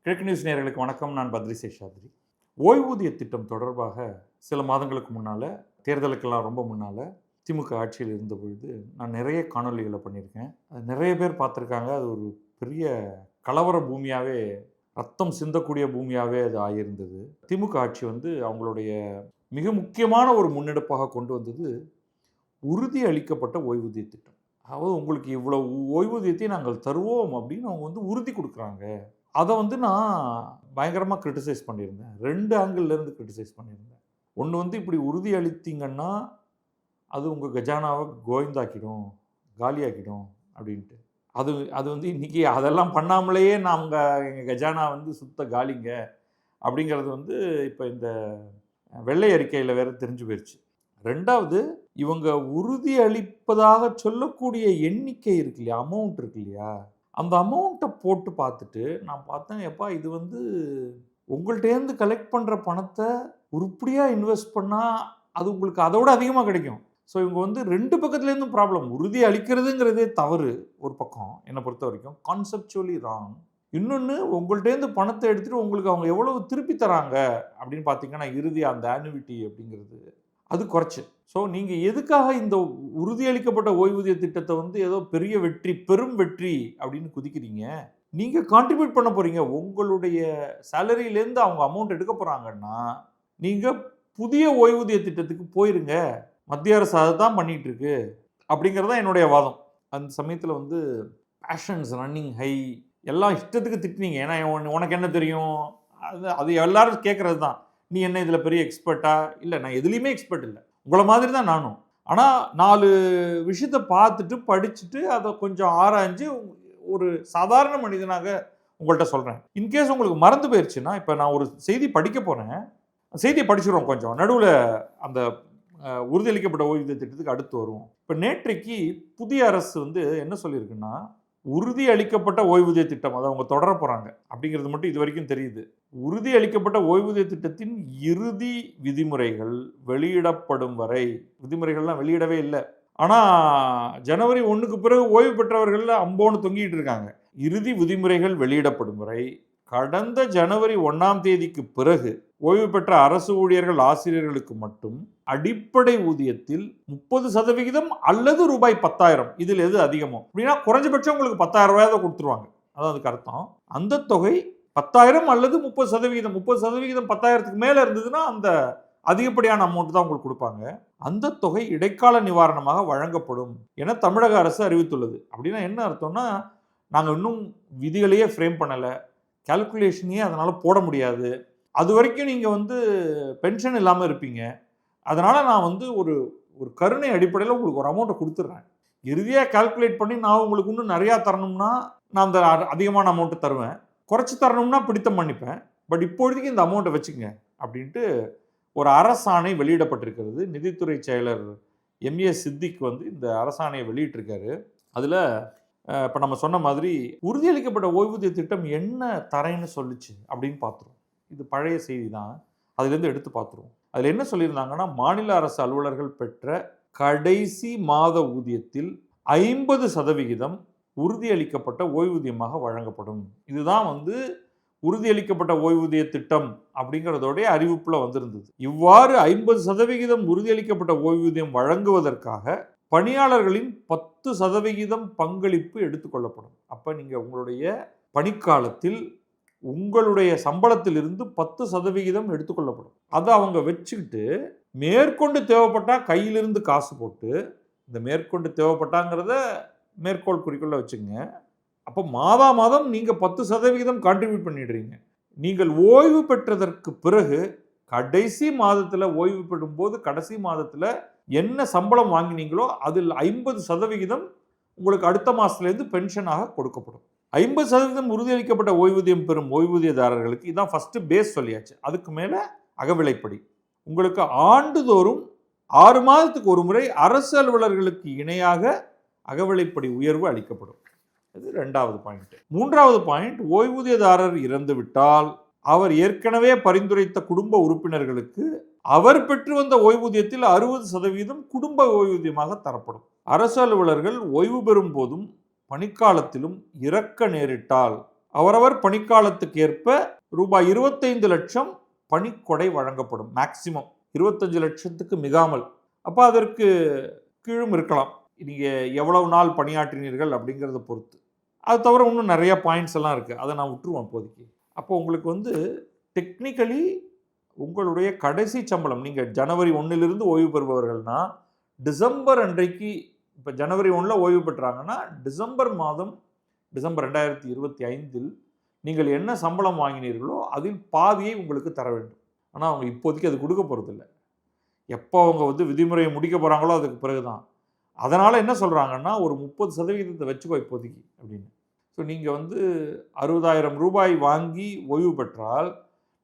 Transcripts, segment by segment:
கிழக்கு நியூஸ் நேயர்களுக்கு வணக்கம். நான் பத்ரி சேஷாத்ரி. ஓய்வூதிய திட்டம் தொடர்பாக சில மாதங்களுக்கு முன்னால், தேர்தலுக்கெல்லாம் ரொம்ப முன்னால் திமுக ஆட்சியில் இருந்த பொழுது நான் நிறைய காணொலிகளை பண்ணியிருக்கேன். அது நிறைய பேர் பார்த்துருக்காங்க. அது ஒரு பெரிய கலவர பூமியாகவே, ரத்தம் சிந்தக்கூடிய பூமியாகவே அது ஆகியிருந்தது. திமுக ஆட்சி அவங்களுடைய மிக முக்கியமான ஒரு முன்னெடுப்பாக கொண்டு வந்தது உறுதி அளிக்கப்பட்ட ஓய்வூதிய திட்டம். அதாவது உங்களுக்கு இவ்வளவு ஓய்வூதியத்தை நாங்கள் தருவோம் அப்படின்னு அவங்க உறுதி கொடுக்குறாங்க. அதை நான் பயங்கரமாக கிரிட்டிசைஸ் பண்ணியிருந்தேன். 2 ஆங்கிள்லேருந்து கிரிட்டிசைஸ் பண்ணியிருந்தேன். ஒன்று இப்படி உறுதி அளித்தீங்கன்னா அது உங்கள் கஜானாவை கோவிந்தாக்கிடும், காலியாக்கிடும் அப்படின்ட்டு. அது அது இன்றைக்கி அதெல்லாம் பண்ணாமலேயே எங்கள் கஜானா சுத்த காலிங்க அப்படிங்கிறது இப்போ இந்த வெள்ளை அறிக்கையில் வேறு தெரிஞ்சு போயிடுச்சு. 2வது, இவங்க உறுதி அளிப்பதாக சொல்லக்கூடிய எண்ணிக்கை இருக்கு இல்லையா, அமௌண்ட் இருக்கு இல்லையா, அந்த அமௌண்ட்டை போட்டு பார்த்துட்டு நான் பார்த்தேன், எப்பா இது உங்கள்கிட்டேருந்து கலெக்ட் பண்ணுற பணத்தை உருப்படியாக இன்வெஸ்ட் பண்ணால் அது உங்களுக்கு அதோட அதிகமாக கிடைக்கும். ஸோ இவங்க 2 பக்கத்துலேருந்தும் ப்ராப்ளம். உறுதி அளிக்கிறதுங்கிறதே தவறு ஒரு பக்கம், என்னை பொறுத்த வரைக்கும் கான்செப்சுவலி ராங். இன்னொன்று, உங்கள்கிட்டேருந்து பணத்தை எடுத்துகிட்டு உங்களுக்கு அவங்க எவ்வளவு திருப்பி தராங்க அப்படின்னு பார்த்தீங்கன்னா, இறுதியாக அந்த ஆனுவிட்டி அப்படிங்கிறது அது குறைச்சி. ஸோ நீங்கள் எதுக்காக இந்த உறுதியளிக்கப்பட்ட ஓய்வூதிய திட்டத்தை ஏதோ பெரிய வெற்றி, பெரும் வெற்றி அப்படின்னு குதிக்கிறீங்க? நீங்கள் கான்ட்ரிபியூட் பண்ண போகிறீங்க. உங்களுடைய சேலரியிலேருந்து அவங்க அமௌண்ட் எடுக்க போகிறாங்கன்னா நீங்கள் புதிய ஓய்வூதிய திட்டத்துக்கு போயிருங்க. மத்திய அரசு அதை தான் பண்ணிகிட்டு இருக்கு அப்படிங்கிறது தான் என்னுடைய வாதம். அந்த சமயத்தில் பேஷன்ஸ் ரன்னிங் ஹை, எல்லாம் இஷ்டத்துக்கு திட்டினீங்க. ஏன்னா உனக்கு என்ன தெரியும், அது எல்லாரும் கேட்குறது தான். நீ என்ன இதில் பெரிய எக்ஸ்பர்ட்டா? இல்லை, நான் எதுலேயுமே எக்ஸ்பர்ட் இல்லை, உங்களை மாதிரி தான் நானும். ஆனால் 4 விஷயத்தை பார்த்துட்டு படிச்சுட்டு அதை கொஞ்சம் ஆராய்ஞ்சு ஒரு சாதாரண மனிதனாக உங்கள்கிட்ட சொல்கிறேன். இன்கேஸ் உங்களுக்கு மறந்து போயிடுச்சுன்னா, இப்போ நான் ஒரு செய்தி படிக்க போகிறேன், செய்தியை படிச்சுடுவோம். கொஞ்சம் நடுவில் அந்த உறுதியளிக்கப்பட்ட ஓய்வூதிய திட்டத்துக்கு அடுத்து வரும். இப்போ நேற்றைக்கு புதிய அரசு என்ன சொல்லியிருக்குன்னா, உறுதி அளிக்கப்பட்ட ஓய்வூதிய திட்டம் அதை அவங்க தொடர போகிறாங்க அப்படிங்கிறது மட்டும் இது வரைக்கும் தெரியுது. உறுதி அளிக்கப்பட்ட ஓய்வூதிய திட்டத்தின் இறுதி விதிமுறைகள் வெளியிடப்படும் வரை, விதிமுறைகள்லாம் வெளியிடவே இல்லை. ஆனால் ஜனவரி 1க்கு பிறகு ஓய்வு பெற்றவர்கள் அம்போன்னு தொங்கிட்டு இருக்காங்க. இறுதி விதிமுறைகள் வெளியிடப்படும் வரை கடந்த ஜனவரி 1ஆம் தேதிக்கு பிறகு ஓய்வு பெற்ற அரசு ஊழியர்கள், ஆசிரியர்களுக்கு மட்டும் அடிப்படை ஊதியத்தில் 30% அல்லது ரூபாய் 10,000, இதில் எது அதிகமோ அப்படின்னா குறைஞ்சபட்சம் உங்களுக்கு 10,000 ரூபாய் தான் கொடுத்துருவாங்க. அதான் அதுக்கு அர்த்தம். அந்த தொகை 10,000 அல்லது 30%. 30% 10,000க்கு மேலே இருந்ததுன்னா அந்த அதிகப்படியான அமௌண்ட் தான் உங்களுக்கு கொடுப்பாங்க. அந்த தொகை இடைக்கால நிவாரணமாக வழங்கப்படும் என தமிழக அரசு அறிவித்துள்ளது. அப்படின்னா என்ன அர்த்தம்னா, நாங்கள் இன்னும் விதிகளையே ஃப்ரேம் பண்ணலை, கால்குலேஷனையே அதனால் போட முடியாது, அது வரைக்கும் நீங்கள் பென்ஷன் இல்லாமல் இருப்பீங்க, அதனால் நான் ஒரு ஒரு கருணை அடிப்படையில் உங்களுக்கு ஒரு அமௌண்ட்டை கொடுத்துட்றேன். இறுதியாக கால்குலேட் பண்ணி நான் உங்களுக்கு இன்னும் நிறையா தரணும்னா நான் அந்த அதிகமான அமௌண்ட்டை தருவேன், குறைச்சி தரணும்னா பிடித்தம் பண்ணிப்பேன், பட் இப்பொழுதுக்கு இந்த அமௌண்ட்டை வச்சுக்கங்க அப்படின்ட்டு ஒரு அரசாணை வெளியிடப்பட்டிருக்கிறது. நிதித்துறை செயலர் எம்ஏ சித்திக் இந்த அரசாணையை வெளியிட்டிருக்காரு. அதில் இப்போ நம்ம சொன்ன மாதிரி உறுதியளிக்கப்பட்ட ஓய்வூதிய திட்டம் என்ன தரேன்னு சொல்லிச்சு அப்படின்னு பார்த்துருவோம். இது பழைய செய்தி தான், அதுலேருந்து எடுத்து பார்த்துருவோம். அதில் என்ன சொல்லியிருந்தாங்கன்னா, மாநில அரசு அலுவலர்கள் பெற்ற கடைசி மாத ஊதியத்தில் 50% உறுதியளிக்கப்பட்ட ஓய்வூதியமாக வழங்கப்படும். இதுதான் உறுதியளிக்கப்பட்ட ஓய்வூதிய திட்டம் அப்படிங்கிறதோடைய அறிவிப்பில் வந்திருந்தது. இவ்வாறு 50% உறுதியளிக்கப்பட்ட ஓய்வூதியம் வழங்குவதற்காக பணியாளர்களின் 10% பங்களிப்பு எடுத்துக்கொள்ளப்படும். அப்போ நீங்கள் உங்களுடைய பணிக்காலத்தில் உங்களுடைய சம்பளத்திலிருந்து 10% எடுத்துக்கொள்ளப்படும். அதை அவங்க வச்சுக்கிட்டு மேற்கொண்டு தேவைப்பட்டால் கையிலிருந்து காசு போட்டு, இந்த மேற்கொண்டு தேவைப்பட்டாங்கிறத மேற்கோள் குறிக்கோள வச்சுங்க. அப்போ மாதம் நீங்கள் 10% கான்ட்ரிபியூட் பண்ணிடுறீங்க. நீங்கள் ஓய்வு பெற்றதற்கு பிறகு கடைசி மாதத்தில் ஓய்வு பெறும்போது கடைசி மாதத்தில் என்ன சம்பளம் வாங்கினீங்களோ அதில் 50% உங்களுக்கு அடுத்த மாதத்துலேருந்து பென்ஷனாக கொடுக்கப்படும். 50% உறுதியளிக்கப்பட்ட ஓய்வூதியம் பெறும் ஓய்வூதியதாரர்களுக்கு இதான் ஃபஸ்ட்டு பேஸ் சொல்லியாச்சு. அதுக்கு மேலே அகவிலைப்படி உங்களுக்கு ஆண்டுதோறும் 6 மாதத்துக்கு ஒரு முறை அரசு அலுவலர்களுக்கு இணையாக அகவிலைப்படி உயர்வு அளிக்கப்படும். இது 2வது பாயிண்ட். 3வது பாயிண்ட், ஓய்வூதியதாரர் இறந்துவிட்டால் அவர் ஏற்கனவே பரிந்துரைத்த குடும்ப உறுப்பினர்களுக்கு அவர் பெற்று வந்த ஓய்வூதியத்தில் 60% குடும்ப ஓய்வூதியமாக தரப்படும். அரசு அலுவலர்கள் ஓய்வு பெறும் போதும் பணிக்காலத்திலும் இறக்க நேரிட்டால் அவரவர் பணிக்காலத்துக்கு ஏற்ப ரூபாய் 25 லட்சம் பணிக்கொடை வழங்கப்படும். மேக்சிமம் 25 லட்சத்துக்கு மிகாமல். அப்போ அதற்கு கீழும் இருக்கலாம், நீங்கள் எவ்வளவு நாள் பணியாற்றினீர்கள் அப்படிங்கிறத பொறுத்து. அது தவிர இன்னும் நிறைய பாயிண்ட்ஸ் எல்லாம் இருக்குது, அதை நான் விட்டுருவேன் இப்போதைக்கு. அப்போ உங்களுக்கு டெக்னிக்கலி உங்களுடைய கடைசி சம்பளம், நீங்கள் ஜனவரி 1 ஓய்வு பெறுபவர்கள்னா டிசம்பர் அன்றைக்கு, இப்போ ஜனவரி 1 ஓய்வு பெற்றாங்கன்னா டிசம்பர் மாதம், டிசம்பர் 2025 நீங்கள் என்ன சம்பளம் வாங்கினீர்களோ அதில் பாதியை உங்களுக்கு தர வேண்டும். ஆனால் அவங்க இப்போதைக்கு அது கொடுக்க போகிறதில்ல. எப்போ அவங்க விதிமுறையை முடிக்க போகிறாங்களோ அதுக்கு பிறகு தான். அதனால் என்ன சொல்கிறாங்கன்னா, ஒரு 30% வச்சுக்கோ இப்போதைக்கு அப்படின்னு. ஸோ நீங்கள் 60,000 ரூபாய் வாங்கி ஓய்வு பெற்றால்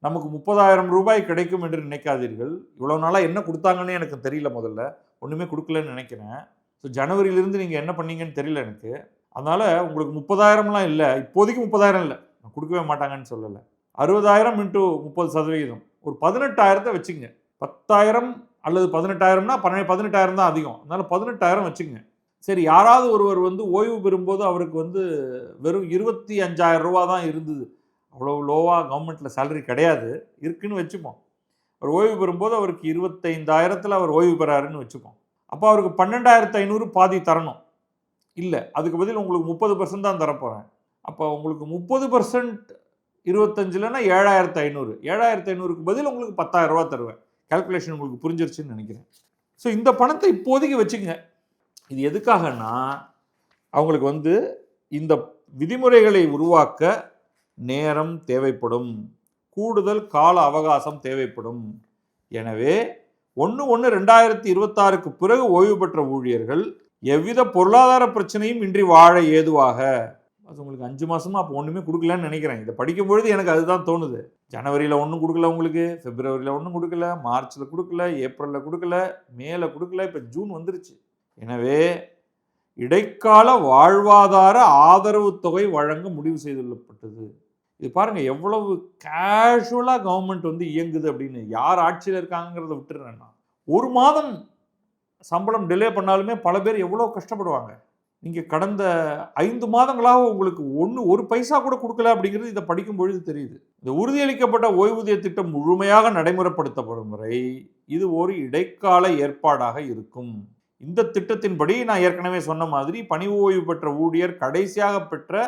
நமக்கு 30,000 ரூபாய் கிடைக்கும் என்று நினைக்காதீர்கள். இவ்வளோ நாளாக என்ன கொடுத்தாங்கன்னு எனக்கு தெரியல, முதல்ல ஒன்றுமே கொடுக்கலன்னு நினைக்கிறேன். ஸோ ஜனவரியிலேருந்து நீங்கள் என்ன பண்ணீங்கன்னு தெரியல எனக்கு. அதனால் உங்களுக்கு 30,000லாம் இல்லை, இப்போதைக்கு 30,000 இல்லை, நான் கொடுக்கவே மாட்டாங்கன்னு சொல்லலை. 60,000 × 30%, ஒரு 18,000 வச்சுக்கங்க. 10,000 அல்லது 18,000னா 18,000 தான் அதிகம், அதனால் 18,000 வச்சுக்கங்க. சரி, யாராவது ஒருவர் ஓய்வு பெறும்போது அவருக்கு வெறும் 25,000 ரூபா தான் இருந்தது, அவ்வளோ லோவாக கவர்மெண்ட்டில் சேலரி கிடையாது, இருக்குன்னு வச்சுப்போம். அவர் ஓய்வு பெறும்போது அவருக்கு 25,000ல் அவர் ஓய்வு பெறாருன்னு வச்சுப்போம். அப்போ அவருக்கு 12,500 பாதி தரணும். இல்லை, அதுக்கு பதில் உங்களுக்கு 30% தான் தரப்போகிறேன். அப்போ உங்களுக்கு 30% 25இல்லைன்னா 7,500. 7,500க்கு பதில் உங்களுக்கு 10,000 ரூபா தருவேன். கால்குலேஷன் உங்களுக்கு புரிஞ்சிருச்சுன்னு நினைக்கிறேன். ஸோ இந்த பணத்தை இப்போதைக்கு வச்சுக்கங்க. இது எதுக்காகனா, அவங்களுக்கு இந்த விதிமுறைகளை உருவாக்க நேரம் தேவைப்படும், கூடுதல் கால அவகாசம் தேவைப்படும். எனவே 1/1/2026க்கு பிறகு ஓய்வு பெற்ற ஊழியர்கள் எவ்வித பொருளாதார பிரச்சனையும் இன்றி வாழ ஏதுவாக. அது உங்களுக்கு 5 மாதமாக அப்போ ஒன்றுமே கொடுக்கலன்னு நினைக்கிறேன். இதை படிக்கும்பொழுது எனக்கு அதுதான் தோணுது. ஜனவரியில் ஒன்றும் கொடுக்கல உங்களுக்கு, பிப்ரவரியில் ஒன்றும் கொடுக்கல, மார்ச்சில் கொடுக்கல, ஏப்ரலில் கொடுக்கல, மேல கொடுக்கல, இப்போ ஜூன் வந்துருச்சு. எனவே இடைக்கால வாழ்வாதார ஆதரவு தொகை வழங்க முடிவு செய்துள்ளப்பட்டது. இது பாருங்கள் எவ்வளவு கேஷுவலாக கவர்மெண்ட் இயங்குது அப்படின்னு. யார் ஆட்சியில் இருக்காங்கிறத விட்டுறேன்னா, ஒரு மாதம் சம்பளம் டிலே பண்ணாலுமே பல பேர் எவ்வளோ கஷ்டப்படுவாங்க. நீங்கள் கடந்த 5 மாதங்களாக உங்களுக்கு ஒரு பைசா கூட கொடுக்கல அப்படிங்கிறது இதை படிக்கும் பொழுது தெரியுது. இந்த உறுதியளிக்கப்பட்ட ஓய்வூதிய திட்டம் முழுமையாக நடைமுறைப்படுத்தப்படும் வரை இது ஒரு இடைக்கால ஏற்பாடாக இருக்கும். இந்த திட்டத்தின்படி நான் ஏற்கனவே சொன்ன மாதிரி பணி ஓய்வு பெற்ற ஊழியர் கடைசியாக பெற்ற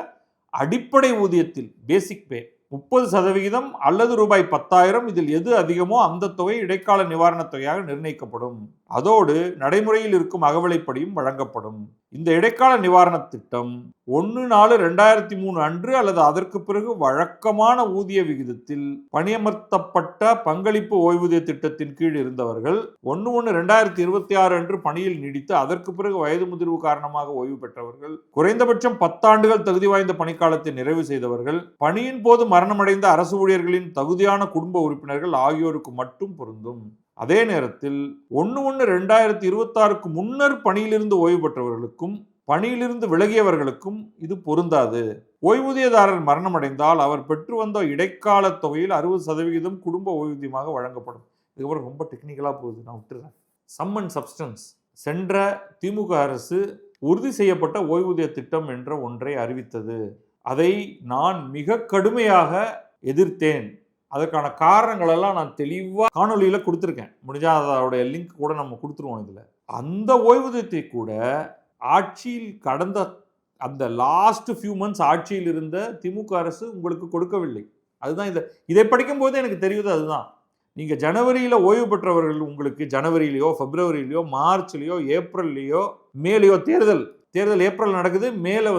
அடிப்படை ஊதியத்தில் பேசிக் பே 30% அல்லது ரூபாய் 10,000, இதில் எது அதிகமோ அந்த தொகை இடைக்கால நிவாரணத் தொகையாக நிர்ணயிக்கப்படும். அதோடு நடைமுறையில் இருக்கும் அகவிலைப்படியும் வழங்கப்படும். இந்த இடைக்கால நிவாரண திட்டம் 1/4/2003 அன்று அல்லது அதற்கு பிறகு வழக்கமான ஊதிய விகிதத்தில் பணியமர்த்தப்பட்ட பங்களிப்பு ஓய்வூதிய திட்டத்தின் கீழ் இருந்தவர்கள் 1/1/2026 அன்று பணியில் நீடித்து அதற்கு பிறகு வயது முதிர்வு காரணமாக ஓய்வு பெற்றவர்கள், குறைந்தபட்சம் 10 ஆண்டுகள் தகுதி வாய்ந்த பணிக்காலத்தை நிறைவு செய்தவர்கள், பணியின் போது மரணமடைந்த அரசு ஊழியர்களின் தகுதியான குடும்ப உறுப்பினர்கள் ஆகியோருக்கு மட்டும் பொருந்தும். அதே நேரத்தில் 1/1/2026க்கு முன்னர் பணியிலிருந்து ஓய்வு பெற்றவர்களுக்கும் பணியிலிருந்து விலகியவர்களுக்கும் இது பொருந்தாது. ஓய்வூதியதாரர் மரணமடைந்தால் அவர் பெற்று வந்த இடைக்கால தொகையில் 60% குடும்ப ஓய்வூதியமாக வழங்கப்படும். இதுக்கப்புறம் ரொம்ப டெக்னிக்கலாக போகுது, நான் விட்டுறேன். Sum and substance. சென்ற திமுக அரசு உறுதி செய்யப்பட்ட ஓய்வூதிய திட்டம் என்ற ஒன்றை அறிவித்தது. அதை நான் மிக கடுமையாக எதிர்த்தேன். அதற்கான காரணங்களெல்லாம் நான் தெளிவாக காணொலியில் கொடுத்துருக்கேன். முடிஞ்சால் அதோடைய லிங்க் கூட நம்ம கொடுத்துருவோம். இதில் அந்த ஓய்வூதியத்தை கூட ஆட்சியில் கடந்த அந்த லாஸ்ட் ஃபியூ மந்த்ஸ் ஆட்சியில் இருந்த திமுக அரசு உங்களுக்கு கொடுக்கவில்லை. அதுதான் இதை படிக்கும்போது எனக்கு தெரியுது. அதுதான் நீங்கள் ஜனவரியில் ஓய்வு பெற்றவர்கள் உங்களுக்கு ஜனவரியிலையோ பிப்ரவரியிலையோ மார்ச்லேயோ ஏப்ரல்லையோ மேலேயோ தேர்தல் ஏப்ரல் நடக்குது, மேலே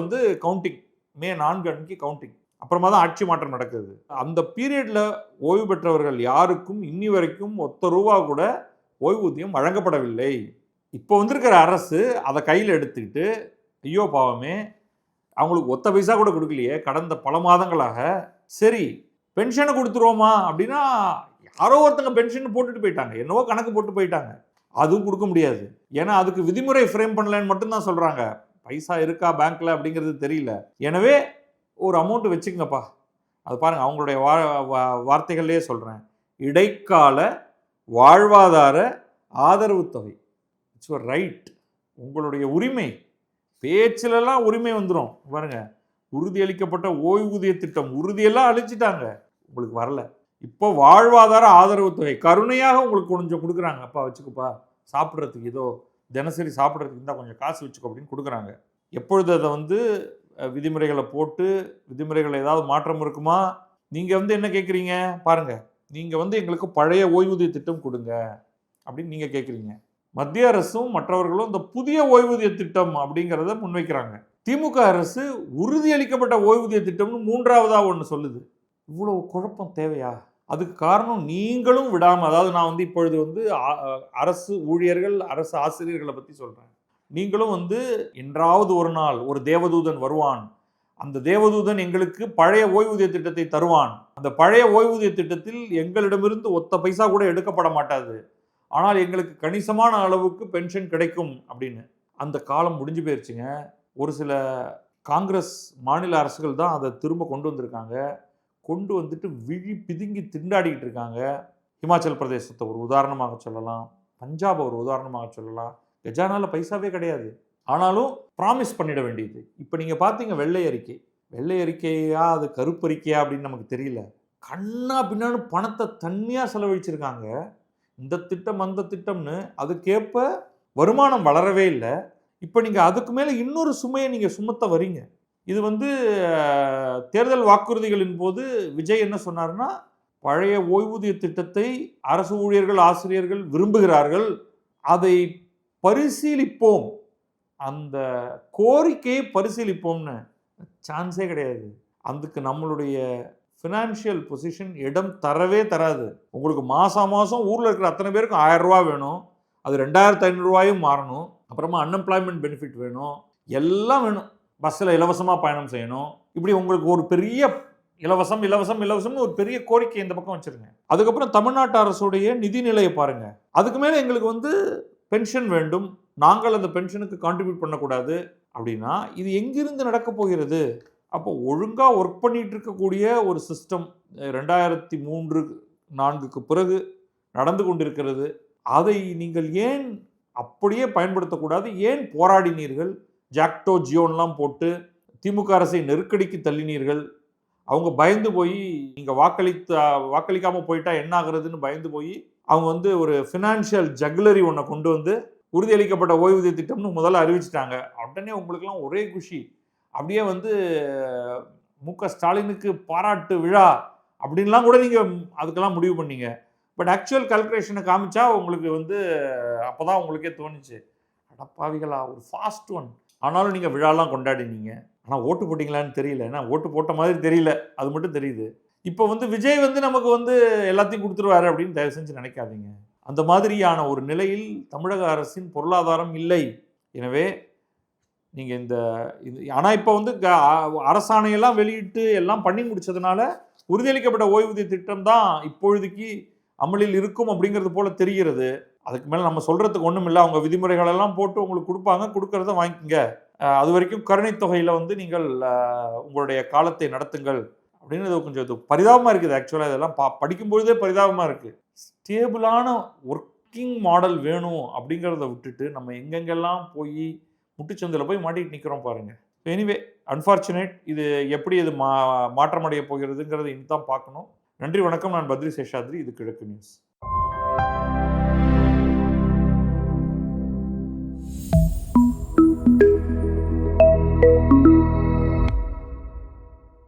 கவுண்டிங், மே 4 அன்னைக்கு கவுண்டிங், அப்புறமா தான் ஆட்சி மாற்றம் நடக்குது. அந்த பீரியடில் ஓய்வு பெற்றவர்கள் யாருக்கும் இன்னி வரைக்கும் ஒத்த ரூபா கூட ஓய்வூதியம் வழங்கப்படவில்லை. இப்போ வந்திருக்கிற அரசு அதை கையில் எடுத்துக்கிட்டு, ஐயோ பாவமே அவங்களுக்கு ஒத்த பைசா கூட கொடுக்கலையே கடந்த பல மாதங்களாக, சரி பென்ஷனை கொடுத்துருவோமா அப்படின்னா யாரோ ஒருத்தங்க பென்ஷன் போட்டுட்டு போயிட்டாங்க, என்னவோ கணக்கு போட்டு போயிட்டாங்க. அதுவும் கொடுக்க முடியாது, ஏன்னா அதுக்கு விதிமுறை ஃப்ரேம் பண்ணலன்னு மட்டும்தான் சொல்கிறாங்க. பைசா இருக்கா பேங்க்கில் அப்படிங்கிறது தெரியல. எனவே ஒரு அமௌண்ட் வச்சுக்கங்கப்பா. அது பாருங்கள், அவங்களுடைய வார்த்தைகள்லேயே சொல்கிறேன், இடைக்கால வாழ்வாதார ஆதரவு தொகை. இட்ஸ் யுவர் ரைட், உங்களுடைய உரிமை. பேச்சிலெல்லாம் உரிமை வந்துடும் பாருங்க. உறுதியளிக்கப்பட்ட ஓய்வூதிய திட்டம் உறுதியெல்லாம் அழிச்சிட்டாங்க, உங்களுக்கு வரல. இப்போ வாழ்வாதார ஆதரவு தொகை கருணையாக உங்களுக்கு கொஞ்சம் கொடுக்குறாங்க. அப்பா வச்சுக்கப்பா, சாப்பிட்றதுக்கு ஏதோ தினசரி சாப்பிட்றதுக்கு இருந்தால் கொஞ்சம் காசு வச்சுக்கோ அப்படின்னு கொடுக்குறாங்க. எப்பொழுது அதை வந்து விதிமுறைகளை போட்டு விதிமுறைகள் ஏதாவது மாற்றம் இருக்குமா? நீங்கள் வந்து என்ன கேட்குறீங்க பாருங்கள், நீங்கள் வந்து எங்களுக்கு பழைய ஓய்வூதிய திட்டம் கொடுங்க அப்படின்னு நீங்கள் கேட்குறீங்க. மத்திய அரசும் மற்றவர்களும் இந்த புதிய ஓய்வூதிய திட்டம் அப்படிங்கிறத முன்வைக்கிறாங்க. திமுக அரசு உறுதியளிக்கப்பட்ட ஓய்வூதிய திட்டம்னு மூன்றாவதாக ஒன்று சொல்லுது. இவ்வளவு குழப்பம் தேவையா? அதுக்கு காரணம் நீங்களும் விடாமல், அதாவது நான் வந்து இப்பொழுது வந்து அரசு ஊழியர்கள், அரசு ஆசிரியர்களை பற்றி சொல்கிறேன். நீங்களும் வந்து என்றாவது ஒரு நாள் ஒரு தேவதூதன் வருவான், அந்த தேவதூதன் எங்களுக்கு பழைய ஓய்வூதிய திட்டத்தை தருவான், அந்த பழைய ஓய்வூதிய திட்டத்தில் எங்களிடமிருந்து ஒத்த பைசா கூட எடுக்கப்பட மாட்டாது, ஆனால் எங்களுக்கு கணிசமான அளவுக்கு பென்ஷன் கிடைக்கும் அப்படின்னு. அந்த காலம் முடிஞ்சு போயிடுச்சுங்க. ஒரு சில காங்கிரஸ் மாநில அரசுகள் தான் அதை திரும்ப கொண்டு வந்திருக்காங்க. கொண்டு வந்துட்டு விழி பிதுங்கி திண்டாடிக்கிட்டு இருக்காங்க. ஹிமாச்சல் பிரதேசத்தை ஒரு உதாரணமாக சொல்லலாம், பஞ்சாப் ஒரு உதாரணமாக சொல்லலாம். கஜானாவில் பைசாவே கிடையாது, ஆனாலும் ப்ராமிஸ் பண்ணிட வேண்டியது. இப்போ நீங்கள் பார்த்தீங்க வெள்ளை அறிக்கை, வெள்ளை அறிக்கையா அது கருப்பறிக்கையா அப்படின்னு நமக்கு தெரியல. கண்ணா பின்னான்னு பணத்தை தண்ணியாக செலவழிச்சிருக்காங்க. இந்த திட்டம் அந்த திட்டம்னு அதுக்கேற்ப வருமானம் வளரவே இல்லை. இப்போ நீங்கள் அதுக்கு மேலே இன்னொரு சுமையை நீங்கள் சுமத்த வரீங்க. இது வந்து தேர்தல் வாக்குறுதிகளின் போது விஜய் என்ன சொன்னார்னா, பழைய ஓய்வூதிய திட்டத்தை அரசு ஊழியர்கள் ஆசிரியர்கள் விரும்புகிறார்கள், அதை பரிசீலிப்போம், அந்த கோரிக்கையை பரிசீலிப்போம்னு. சான்ஸே கிடையாது. அதுக்கு நம்மளுடைய ஃபினான்ஷியல் பொசிஷன் இடம் தரவே தராது. உங்களுக்கு மாதம் மாதம் ஊரில் இருக்கிற அத்தனை பேருக்கும் 1000 ரூபா வேணும், அது 2500 ரூபாயும் மாறணும், அப்புறமா அன்எம்ப்ளாய்மெண்ட் பெனிஃபிட் வேணும், எல்லாம் வேணும். பஸ்ஸில் இலவசமாக பயணம் செய்யணும். இப்படி உங்களுக்கு ஒரு பெரிய இலவசம் இலவசம் இலவசம்னு ஒரு பெரிய கோரிக்கை இந்த பக்கம் வச்சுருங்க. அதுக்கப்புறம் தமிழ்நாட்டு அரசுடைய நிதிநிலையை பாருங்கள். அதுக்கு மேலே எங்களுக்கு வந்து பென்ஷன் வேண்டும், நாங்கள் அந்த பென்ஷனுக்கு கான்ட்ரிபியூட் பண்ணக்கூடாது அப்படின்னா இது எங்கிருந்து நடக்க போகிறது? அப்போ ஒழுங்காக ஒர்க் பண்ணிகிட்டு இருக்கக்கூடிய ஒரு சிஸ்டம் 2003-4க்கு பிறகு நடந்து கொண்டிருக்கிறது. அதை நீங்கள் ஏன் அப்படியே பயன்படுத்தக்கூடாது? ஏன் போராடினீர்கள்? ஜாக்டோ ஜியோன்லாம் போட்டு திமுக அரசை நெருக்கடிக்கு தள்ளினீர்கள். அவங்க பயந்து போய் நீங்கள் வாக்களிக்காமல் போயிட்டா என்ன ஆகுறதுன்னு பயந்து போய் அவங்க வந்து ஒரு ஃபினான்ஷியல் ஜக்லரி ஒன்றை கொண்டு வந்து உறுதியளிக்கப்பட்ட ஓய்வூதிய திட்டம்னு முதல்ல அறிவிச்சிட்டாங்க. உடனே உங்களுக்கெல்லாம் ஒரே குஷி. அப்படியே வந்து மு.க. ஸ்டாலினுக்கு பாராட்டு விழா அப்படின்லாம் கூட நீங்கள் அதுக்கெல்லாம் முடிவு பண்ணீங்க. பட் ஆக்சுவல் கால்குலேஷனை காமிச்சா உங்களுக்கு வந்து அப்போ தான் உங்களுக்கே தோணுச்சு, அடப்பாவிகளா ஒரு ஃபாஸ்ட் ஒன். ஆனாலும் நீங்கள் விழாலாம் கொண்டாடினீங்க, ஆனால் ஓட்டு போட்டிங்களான்னு தெரியல. ஏன்னா ஓட்டு போட்ட மாதிரி தெரியல, அது மட்டும் தெரியுது. இப்போ வந்து விஜய் வந்து நமக்கு வந்து எல்லாத்தையும் கொடுத்துருவாரு அப்படின்னு தயவு செஞ்சு நினைக்காதீங்க. அந்த மாதிரியான ஒரு நிலையில் தமிழக அரசின் பொருளாதாரம் இல்லை. எனவே நீங்கள் ஆனால் இப்போ வந்து அரசாணையெல்லாம் வெளியிட்டு எல்லாம் பண்ணி முடிச்சதுனால உறுதியளிக்கப்பட்ட ஓய்வூதிய திட்டம் தான் இப்பொழுதுக்கு அமலில் இருக்கும் அப்படிங்கிறது போல தெரிகிறது. அதுக்கு மேலே நம்ம சொல்கிறதுக்கு ஒன்றும் இல்லை. அவங்க விதிமுறைகளெல்லாம் போட்டு உங்களுக்கு கொடுப்பாங்க, கொடுக்கறத வாங்கிக்கோங்க. அது வரைக்கும் கருணை தொகையில் வந்து நீங்கள் உங்களுடைய காலத்தை நடத்துங்கள் அப்படின்னு இது கொஞ்சம் இது பரிதாபமாக இருக்குது. ஆக்சுவலாக இதெல்லாம் படிக்கும்பொழுதே பரிதாபமாக இருக்குது. ஸ்டேபிளான ஒர்க்கிங் மாடல் வேணும் அப்படிங்கிறத விட்டுட்டு நம்ம எங்கெங்கெல்லாம் போய் முட்டுச்சந்தில் போய் மாட்டிட்டு நிற்கிறோம் பாருங்கள். Anyway unfortunate. இது எப்படி இது மாற்றமடைய போகிறதுங்கிறத இனி தான் பார்க்கணும். நன்றி, வணக்கம். நான் பத்ரி சேஷாத்ரி. இது கிழக்கு நியூஸ்.